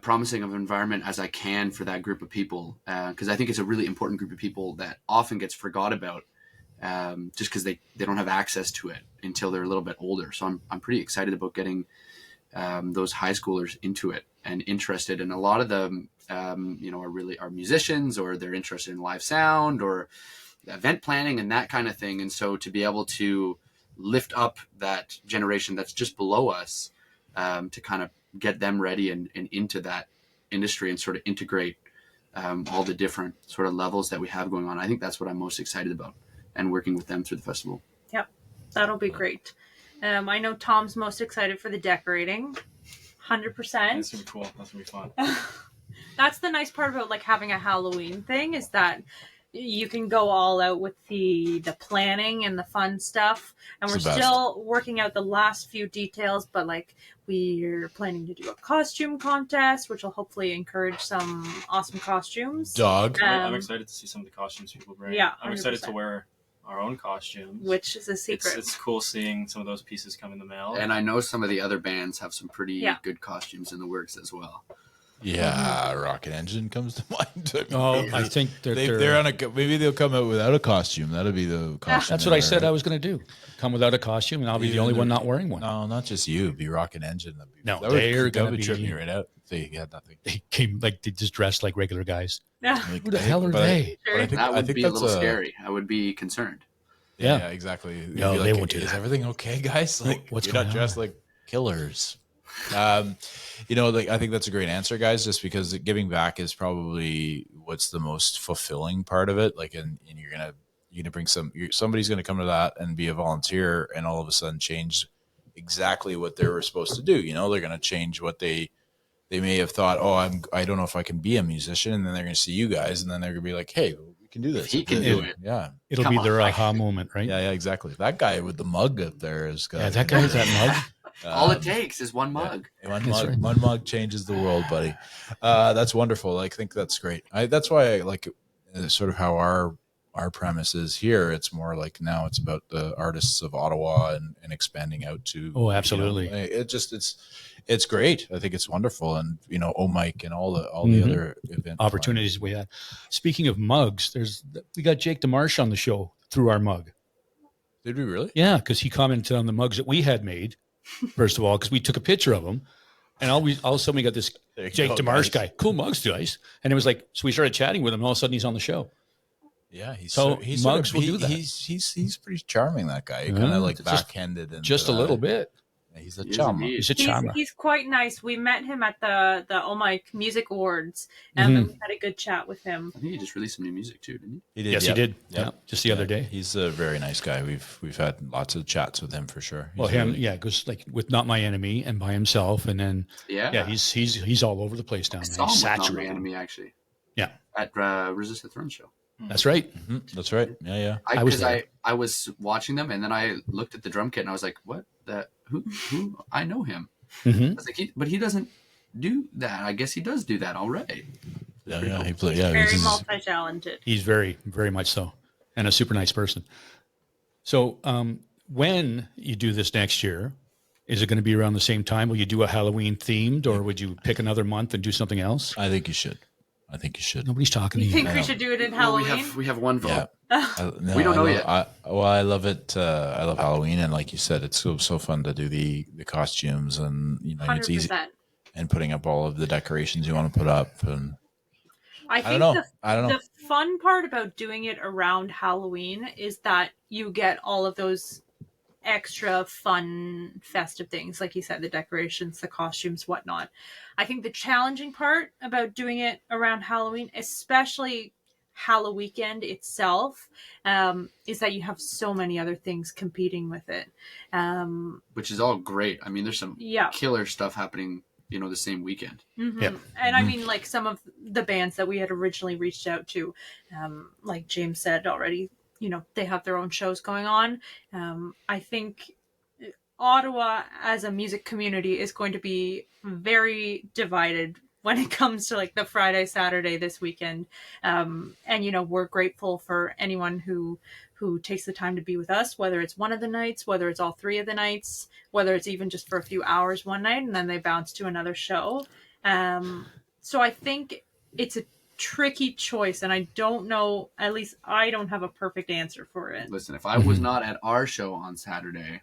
promising of an environment as I can for that group of people, because I think it's a really important group of people that often gets forgot about just because they don't have access to it until they're a little bit older. So I'm pretty excited about getting those high schoolers into it and interested. And a lot of them are musicians, or they're interested in live sound or event planning and that kind of thing. And so to be able to lift up that generation that's just below us, to kind of get them ready and into that industry and sort of integrate all the different sort of levels that we have going on. I think that's what I'm most excited about, and working with them through the festival. Yep, that'll be great. I know Tom's most excited for the decorating. 100%. That's super cool. That's gonna be fun. That's the nice part about having a Halloween thing, is that you can go all out with the planning and the fun stuff, and we're still working out the last few details, but we're planning to do a costume contest, which will hopefully encourage some awesome costumes. Dog. I'm excited to see some of the costumes people bring. Yeah, 100%. I'm excited to wear our own costumes, which is a secret. It's cool seeing some of those pieces come in the mail, and I know some of the other bands have some pretty good costumes in the works as well. Yeah, Rocket Engine comes to mind. I think they're on maybe they'll come out without a costume. That'll be the costume. That's what I said I was going to do. Come without a costume, and I'll be the only one not wearing one. No, not just you. Be Rocket Engine. They're that would trip me right out. They had nothing. They came they just dressed like regular guys. Yeah. Who the hell are they? That would be a little scary. I would be concerned. Yeah, exactly. No, they won't do that. Is everything okay, guys? What's you're going not dressed like killers. I think that's a great answer, guys, just because giving back is probably what's the most fulfilling part of it. And you're You're going to bring somebody's going to come to that and be a volunteer and all of a sudden change exactly what they were supposed to do. You know, they're going to change what they may have thought, oh, I don't know if I can be a musician. And then they're going to see you guys and then they're going to be like, hey, we can do this. He can do it. Yeah. It'll Come be on, their Mike. aha moment, right? Yeah, exactly. That guy with the mug up there is Yeah, that guy with that mug. All it takes is one mug. Yeah, one That's mug, right. one mug changes the world, buddy. That's wonderful. I think that's great. That's why I like sort of how our premise is here. It's more like now it's about the artists of Ottawa and expanding out to. Oh, absolutely. It's great. I think it's wonderful, and Mike and all the Mhm. other event Opportunities we had. Speaking of mugs, we got Jake DeMarche on the show through our mug. Did we really? Yeah, because he commented on the mugs that we had made. First of all, because we took a picture of them, and all of a sudden we got this There you Jake go, DeMarche guys. guy, cool mugs, guys, and it was like, so we started chatting with him, and all of a sudden he's on the show. Yeah, he's mugs will do that. He's pretty charming. That guy, Yeah, kind of like just- backhanded and Just a little bit. He's a He is chum. indeed. He's a charmer. He's quite nice. We met him at the Oh Mike Music Awards, Mhm. and we had a good chat with him. I think he just released some new music too, didn't he? He did. Yes, yep. he did. Yep. Yeah, just the other day. He's a very nice guy. We've had lots of chats with him for sure. Well, He's him, really- yeah, it goes like with Not My Enemy and by himself, and then Yeah. he's all over the place down I there. saw him He's with Not My saturated. Enemy actually. Yeah. At Resist the Throne show. That's right. Mhm, that's right. Yeah, yeah. I was Because there. I was watching them and then I looked at the drum kit and I was like, what? Who? I know him. Hmm. I was like, but he doesn't do that. I guess he does do that already. Yeah, yeah. He played. Yeah, Very he's- multi-talented. He's very, very much so, and a super nice person. So, when you do this next year, is it going to be around the same time? Will you do a Halloween themed, or would you pick another month and do something else? I think you should. I think you should. Nobody's talking to You you. think we should do it in Well, Halloween? we have one vote. Yeah. We don't know yet. I love it. I love Halloween, and like you said, it's so fun to do the costumes, and it's easy, 100%. and putting up all of the decorations you want to put up, and I I think don't know. I don't know. the fun part about doing it around Halloween is that you get all of those extra fun festive things, like you said, the decorations, the costumes, whatnot. I think the challenging part about doing it around Halloween, especially Halloween weekend itself, is that you have so many other things competing with it. Which is all great. I mean, there's some Yeah. killer stuff happening, the same weekend. Mm-hmm. Yep. And I mean, like some of the bands that we had originally reached out to, like James said already, they have their own shows going on. I think Ottawa as a music community is going to be very divided when it comes to like the Friday, Saturday this weekend. And, we're grateful for anyone who takes the time to be with us, whether it's one of the nights, whether it's all three of the nights, whether it's even just for a few hours one night and then they bounce to another show. So I think it's a tricky choice, and I don't know, at least I don't have a perfect answer for it. Listen, if I was not at our show on Saturday,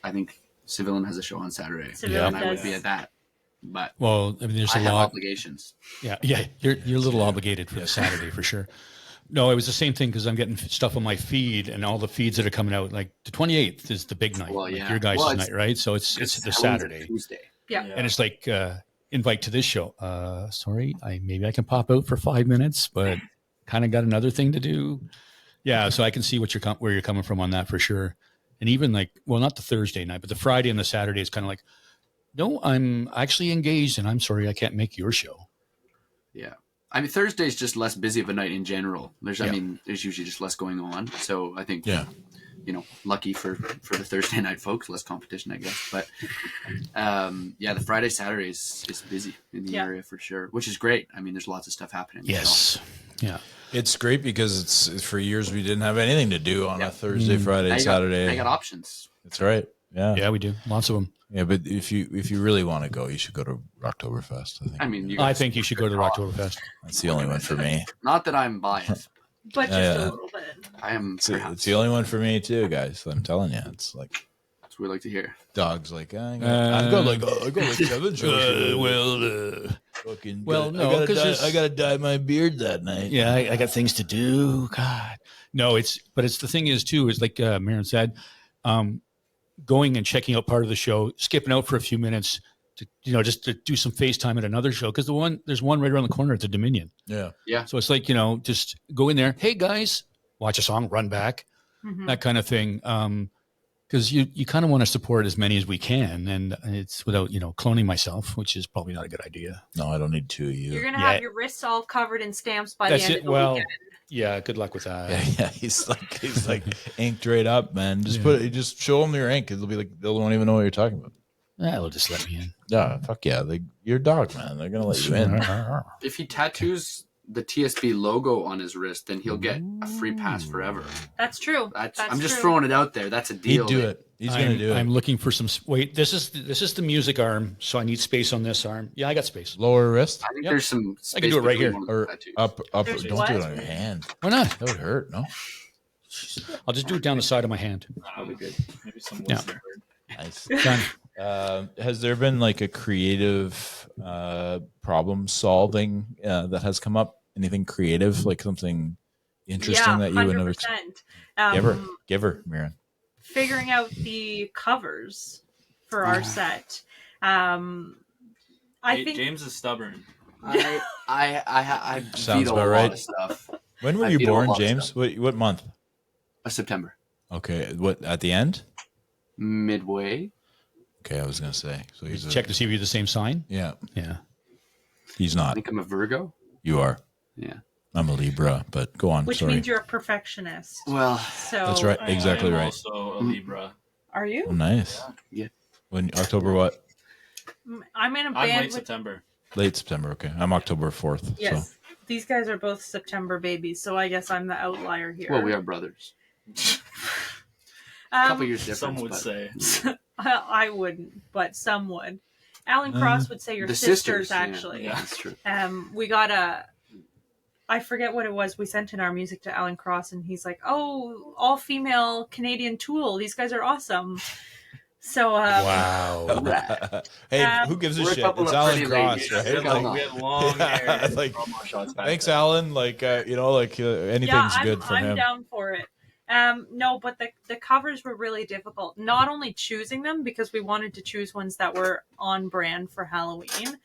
I think Civilian has a show on Saturday, Civilian and I would does. be at that. But Well, I mean, there's I a have lot. obligations. Yeah, you're a little obligated for the Saturday for sure. No, it was the same thing because I'm getting stuff on my feed and all the feeds that are coming out. Like the 28th is the big night, Well, like yeah. your guys' Well, it's- night, right? So it's the Halloween's a Saturday, Tuesday. Yeah. and it's like invite to this show. Sorry, maybe I can pop out for 5 minutes, but kind of got another thing to do. Yeah, so I can see where you're coming from on that for sure. And even like, well, not the Thursday night, but the Friday and the Saturday is kind of like, no, I'm actually engaged, and I'm sorry I can't make your show. Yeah. I mean, Thursday's just less busy of a night in general. There's Yeah. there's usually just less going on. So I think, Yeah. lucky for the Thursday night folks, less competition, I guess. But the Friday, Saturday is busy in the Yeah. area for sure, which is great. I mean, there's lots of stuff happening. Yes, yeah. It's great because it's for years we didn't have anything to do on Yeah. a Thursday, Friday, I Saturday. got options. That's right. Yeah. Yeah, we do. Lots of them. Yeah, but if you really want to go, you should go to Rocktoberfest. I think. I mean, I think you should go to the Rocktoberfest. That's the only one for me. Not that I'm biased. But just Yeah. a little bit. I am. It's the only one for me too, guys. I'm telling you, it's like That's what we like to hear. dogs. Like I got like 7 well, Fucking well, good. no, 'cause there's- I gotta dye my beard that night. yeah, I got things to do. God, no, it's the thing is too, is like Maryn said, going and checking out part of the show, skipping out for a few minutes to, just to do some FaceTime at another show. Cause there's one right around the corner at the Dominion. Yeah. So it's like, just go in there. Hey guys, watch a song, run back, Mhm. that kind of thing. Because you kind of want to support as many as we can, and it's without cloning myself, which is probably not a good idea. No, I don't need two of you. You're gonna Yeah. have your wrists all covered in stamps by That's the end it. of the Well, weekend. yeah. Good luck with that. Yeah, he's like inked right up, man. Just show them your ink. It'll be like they won't even know what you're talking about. They'll just let me in. Yeah, fuck yeah. You're a dog, man. They're gonna let you in. If he tattoos the TSB logo on his wrist, then he'll get a free pass forever. That's true. I'm just true. throwing it out there. That's a deal. He'd do it. He's gonna do it. I'm looking for some. Wait, this is the music arm, so I need space on this arm. Yeah, I got space. Lower wrist I think Yep. there's some space I can do it right between here. one of or the tattoos. up. There's Don't what? do it on your hand. Why not? That would hurt. No. I'll just do it down the side of my hand. That'll be good. Maybe some Yeah. listener heard. Nice. Done. Has there been like a creative problem solving that has come up? Anything creative, like something interesting that you wouldn't have? 100%. Give her, Maryn. Figuring out the covers for our set. I think James is stubborn. I Sounds veto a about lot right. of stuff. When were I you veto a born, lot of James? stuff. What month? September. Okay, what at the end? Midway. Okay, I was gonna say. So he's Check to see if you're the same sign. Yeah, Yeah. he's I not. think I'm a Virgo. You are. Yeah. I'm a Libra, but go on. which Sorry. means you're a perfectionist. Well, So That's right. Exactly I am right. Also a Libra. Are you? Oh, nice. Yeah. When October what? I'm in a I'm band late with. September. Late September. Okay, I'm October 4th. Yes. So These guys are both September babies, so I guess I'm the outlier here. well, we are brothers. A couple years difference. Some would but say. I wouldn't, but some would. Alan Cross would say you're the sisters, yeah. actually. Yeah, that's true. We got I forget what it was. We sent in our music to Alan Cross, and he's like, "Oh, all female Canadian Tool. These guys are awesome." So, Wow. hey, who gives a we're a shit? couple It's of Alan pretty Cross, ladies. right? Yeah. Like, We had long Yeah, hair. like, promo shots back thanks, then. Alan. Like, anything's yeah, good for I'm him. down for it. No, but the covers were really difficult. Not only choosing them, because we wanted to choose ones that were on brand for Halloween.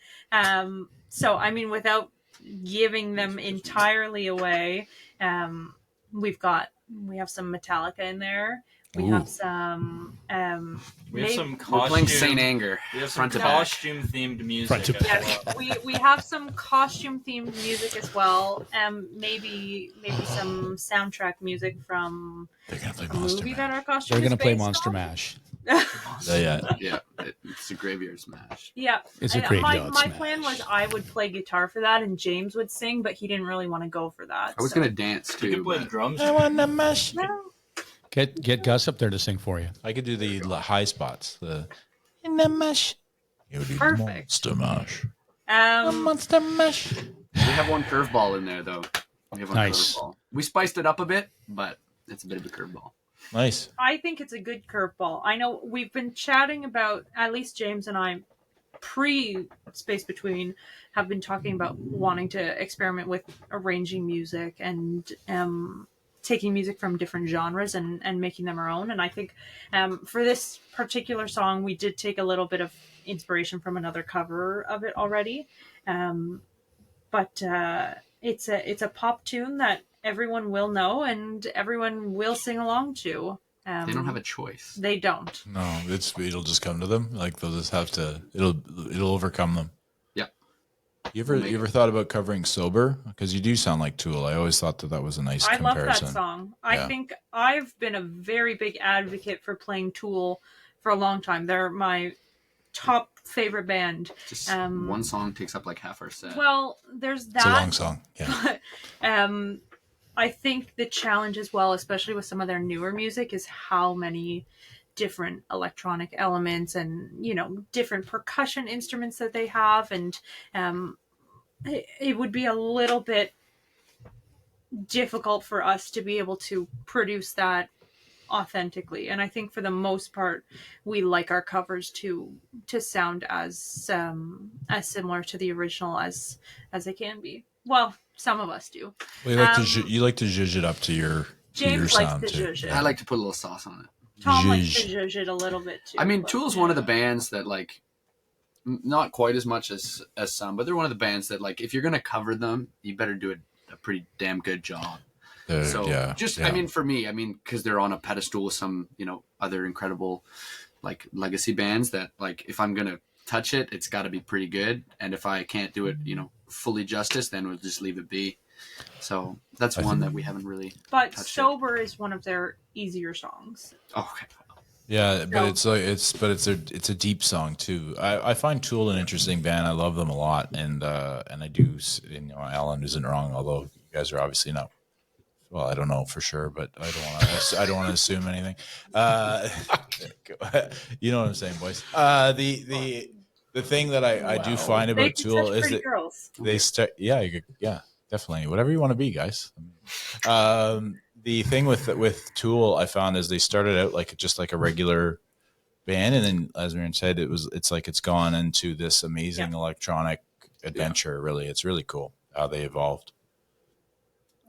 So, I mean, without giving them entirely away, we have some Metallica in there. We Ooh. have some. We have some We're playing costume. Saint Anger. We have some front to back. costume themed music. Front to as back. well. we have some costume themed music as well. Maybe some soundtrack music from They're gonna play a Monster movie Mash. that our costume. They're is going to play based Monster on. Mash. Yeah. Yeah, it's a graveyard smash. Yeah, It's a And graveyard my smash. plan was I would play guitar for that and James would sing, but he didn't really want to go for that. I was so. gonna dance You too. can play the but drums. I want to mash. No. Get Gus up there to sing for you. I could do the high spots. The in the mash. You do Perfect. Monster Mash. Um, Monster Mash. we have one curveball in there though. We have one Nice. curveball. We spiced it up a bit, but it's a bit of a curveball. Nice. I think it's a good curveball. I know we've been chatting about, at least James and I, pre-Space Between, have been talking about wanting to experiment with arranging music and taking music from different genres and making them our own. And I think for this particular song, we did take a little bit of inspiration from another cover of it already. But it's a pop tune that everyone will know and everyone will sing along to. They don't have a choice. They don't. No, it'll just come to them. Like they'll just have to. It'll overcome them. Yeah. You ever thought about covering sober? Because you do sound like Tool. I always thought that was a nice I love comparison. that song. I Yeah. think I've been a very big advocate for playing Tool for a long time. They're my top favorite band. Just Um, one song takes up like half our set. Well, there's that. It's a long song. Yeah. But I think the challenge as well, especially with some of their newer music, is how many different electronic elements and different percussion instruments that they have, and it would be a little bit difficult for us to be able to produce that authentically. And I think for the most part, we like our covers to sound as similar to the original as they can be. Well, some of us do. Well, you like to zhuzh it up to your James your likes sound to too. zhuzh it. I like to put a little sauce on it. Tom likes to Zhuzh. zhuzh it a little bit too. I mean, but- Tool's one of the bands that like not quite as much as some, but they're one of the bands that like if you're gonna cover them, you better do a pretty damn good job. So yeah, I mean, for me, because they're on a pedestal with some, other incredible like legacy bands that like, if I'm going to touch it, it's got to be pretty good. And if I can't do it, fully justice, then we'll just leave it be. So that's one that we haven't really But touched Sober is one of their easier songs. Okay. Yeah, but it's a deep song too. I find Tool an interesting band. I love them a lot, and I do. Alan isn't wrong, although you guys are obviously not. Well, I don't know for sure, but I don't want to assume anything. You know what I'm saying, boys. The thing that I do find about Tool is that girls. they start. Yeah, definitely. Whatever you want to be, guys. The thing with Tool, I found, is they started out just like a regular band, and then, as Maryn said, it's gone into this amazing electronic adventure. Yeah. Really, it's really cool how they evolved.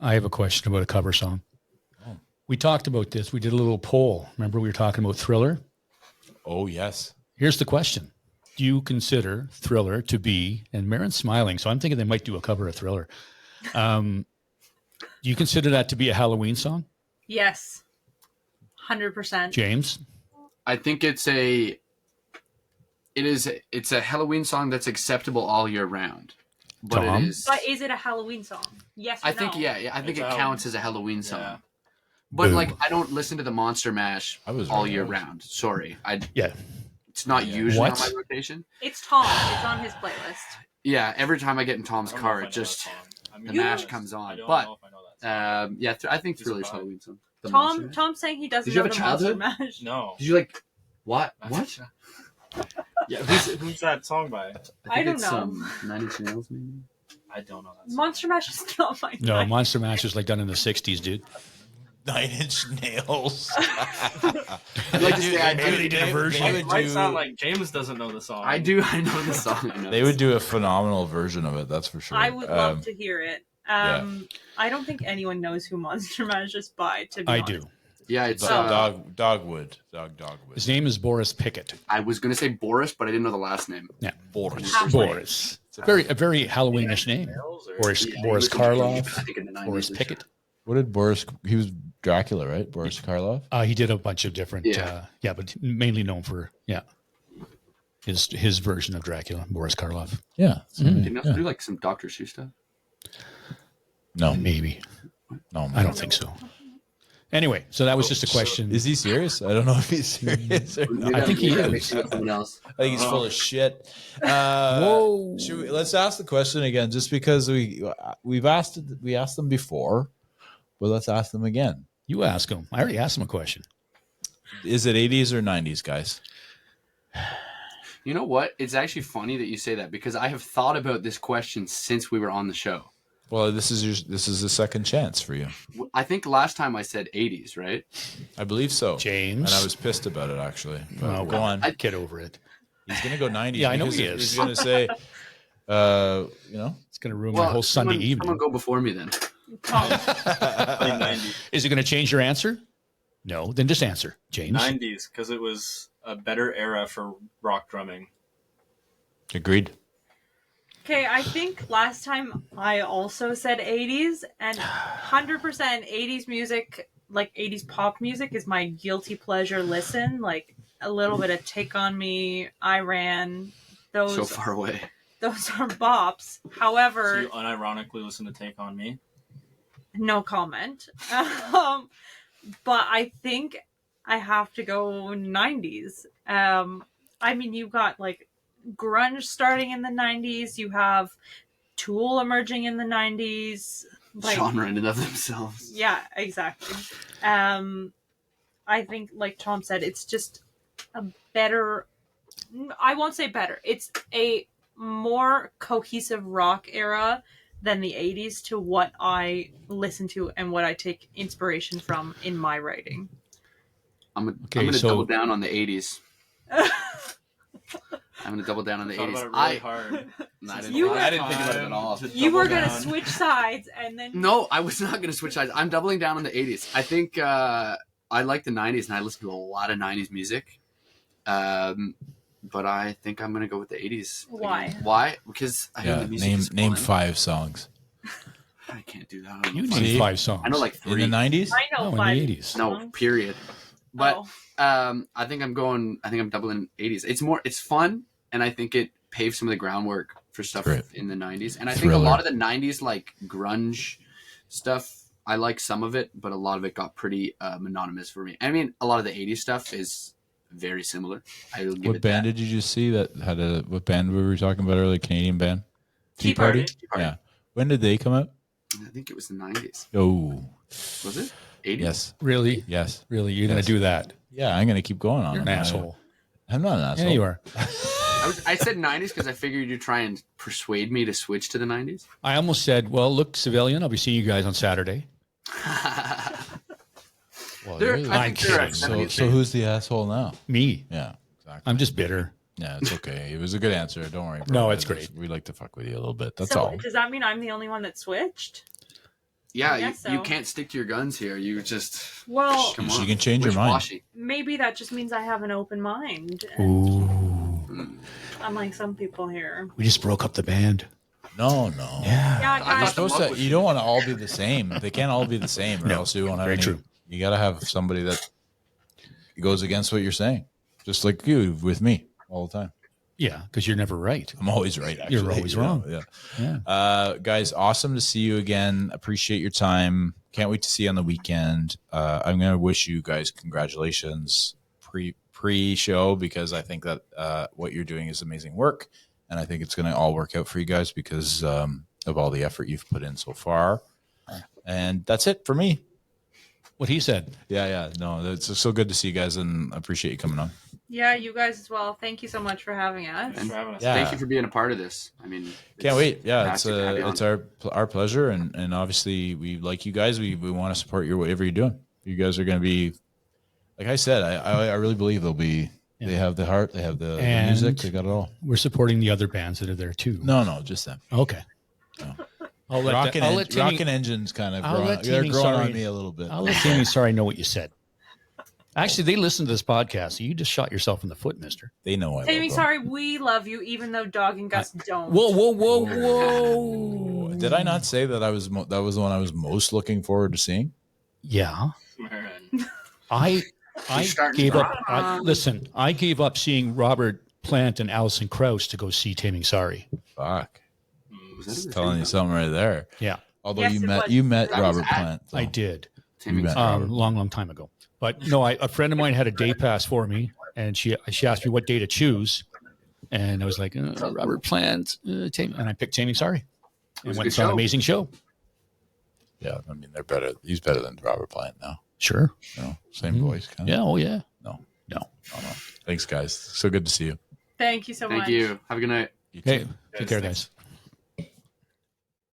I have a question about a cover song. Oh. We talked about this. We did a little poll. Remember, we were talking about Thriller? Oh, yes. Here's the question. Do you consider Thriller to be, and Maryn's smiling, so I'm thinking they might do a cover of Thriller. Do you consider that to be a Halloween song? Yes. 100%. James? I think it's a Halloween song that's acceptable all year round. But Tom? But is it a Halloween song? Yes or I think, no? I think it counts as a Halloween song. Yeah. But Boom. I don't listen to the Monster Mash all year round. Sorry. It's not usually on my rotation. It's Tom. It's on his playlist. Yeah, every time I get in Tom's car, it just the Mash comes on. But I think Thriller's Halloween song. Tom's saying he doesn't know the Monster Mash. No. Did you what? What? Yeah, who's that song by? I don't know. 9 Inch Nails, maybe? I don't know that song. Monster Mash is not my No, Monster Mash is done in the 60s, dude. 9 Inch Nails. I'd like to say I do. They did a version. It might sound like James doesn't know the song. I do. I know the song. They would do a phenomenal version of it, that's for sure. I would love to hear it. I don't think anyone knows who Monster Mash is by, to be honest. I do. Yeah, it's Dogwood. His name is Boris Pickett. I was going to say Boris, but I didn't know the last name. Yeah, Boris. Boris. It's a very Halloweenish name. Boris Karloff. I think in the 90s. Boris Pickett. What did Boris? He was Dracula, right? Boris Karloff. He did a bunch of different. But mainly known for his version of Dracula, Boris Karloff. Yeah. Did he also do some Dr. Seuss stuff? No, maybe. No, I don't think so. Anyway, so that was just a question. Is he serious? I don't know if he's serious or not. I think he is. Someone else. I think he's full of shit. Whoa! Let's ask the question again, just because we asked them before, but let's ask them again. You ask him. I already asked him a question. Is it 80s or 90s, guys? You know what? It's actually funny that you say that, because I have thought about this question since we were on the show. Well, this is a second chance for you. I think last time I said 80s, right? I believe so. James. And I was pissed about it, actually. But go on. I'd get over it. He's going to go 90s. Yeah, I know he is. He's going to say, it's going to ruin my whole Sunday evening. Someone go before me then. Is it going to change your answer? No, then just answer, James. 90s, because it was a better era for rock drumming. Agreed. Okay, I think last time I also said 80s, and 100% 80s music, 80s pop music, is my guilty pleasure listen. A little bit of Take On Me, I Ran. Those So Far Away. Those are bops. However... So you unironically listen to Take On Me? No comment. But I think I have to go 90s. You've got grunge starting in the 90s. You have Tool emerging in the 90s. Genre in and of themselves. Yeah, exactly. I think, like Tom said, it's just a better... I won't say better. It's a more cohesive rock era than the 80s to what I listen to and what I take inspiration from in my writing. I'm going to double down on the 80s. I'm going to double down on the 80s. About it really hard. I didn't think about it at all. You were going to switch sides and then... No, I was not going to switch sides. I'm doubling down on the 80s. I think I like the 90s, and I listen to a lot of 90s music. But I think I'm going to go with the 80s. Why? Why? Because I think the music is name fun. 5 songs. I can't do that. I don't You know. name 5 songs. I know like In 3. the 90s? I know No, in 5 the 80s. No, songs. period. But Oh. I think I'm doubling 80s. It's fun, and I think it paved some of the groundwork for stuff Great. in the 90s. And I think Thriller. a lot of the 90s like grunge stuff, I like some of it, but a lot of it got pretty monotonous for me. I mean, a lot of the 80s stuff is very similar. I will give What it band that. did you just see that had a? What band were we talking about earlier? Canadian band. Tea Party. Tea Party. Yeah. When did they come out? I think it was the 90s. Oh, Was it? 80s? yes, Really? yes. Really? You're going Yes. to do that? Yeah, I'm gonna keep going on. You're an them. asshole. I'm not an asshole. Yeah, you are. I said 90s because I figured you'd try and persuade me to switch to the 90s. I almost said, well, look, Civilian, I'll be seeing you guys on Saturday. Well, They're- you're- I think they're a so 70s so band. who's the asshole now? Me. Yeah, exactly. I'm just bitter. Yeah, it's okay. It was a good answer. Don't worry. Bro. No, it's great. We like to fuck with you a little bit. That's So all. does that mean I'm the only one that switched? Yeah, I guess so. you can't stick to your guns here. You just Well, come So on. you can change your mind. Wishy-washy. maybe that just means I have an open mind. Ooh. Unlike some people here. We just broke up the band. No. Yeah. Yeah, thought You're guys. the supposed love to. was- You don't want to all be the same. They can't all be the same, or No, else you won't have very any. true. You got to have somebody that goes against what you're saying, just like you with me all the time. Yeah, because you're never right. I'm always right. Actually, You're always wrong. Yeah. Yeah. Guys, awesome to see you again. Appreciate your time. Can't wait to see you on the weekend. I'm going to wish you guys congratulations pre-show because I think that what you're doing is amazing work, and I think it's going to all work out for you guys because of all the effort you've put in so far. And that's it for me. What he said. Yeah. No, it's so good to see you guys, and I appreciate you coming on. Yeah, you guys as well. Thank you so much for having us. Thanks for having us. Yeah. Thank you for being a part of this. I mean, Can't wait. Yeah, fantastic to have you it's on. our pleasure, and obviously we like you guys. We want to support your whatever you're doing. You guys are going to be, like I said, I really believe they'll be. Yeah. They have the heart. They have the And- music. They got it all. We're supporting the other bands that are there too. No, just them. Okay. No. I'll let, Rockin' I'll let Timmy, Rockin' Engine's kind of I'll growing, let they're Timmy growing sorry. on me a little bit. I'll let Timmy sorry know what you said. Actually, they listen to this podcast, so you just shot yourself in the foot, mister. They know I Tammy, love them. sorry, we love you, even though Dawg and Gus don't. Whoa. Did I not say that that was the one I was most looking forward to seeing? Yeah. Maryn. I starting gave to- up. Listen, I gave up seeing Robert Plant and Alison Krauss to go see Taming Sorry. Fuck, Was that just in the telling same you something right there. Yeah, Although Yes, you it met was. That was Robert at- Plant, though. I did. Timmy. met- Long time ago. But no, a friend of mine had a day pass for me, and she asked me what day to choose, and I was like, Robert Plant, Taming, and I picked Taming Sorry. And was a went good and saw an show. amazing show. Yeah, I mean they're better. He's better than Robert Plant now. Sure. You know, same voice. Kind Yeah. Oh yeah. No. No. Thanks, guys. So good to see you. Thank you so much. Thank you. Have a good night. You Hey, too. take care, guys.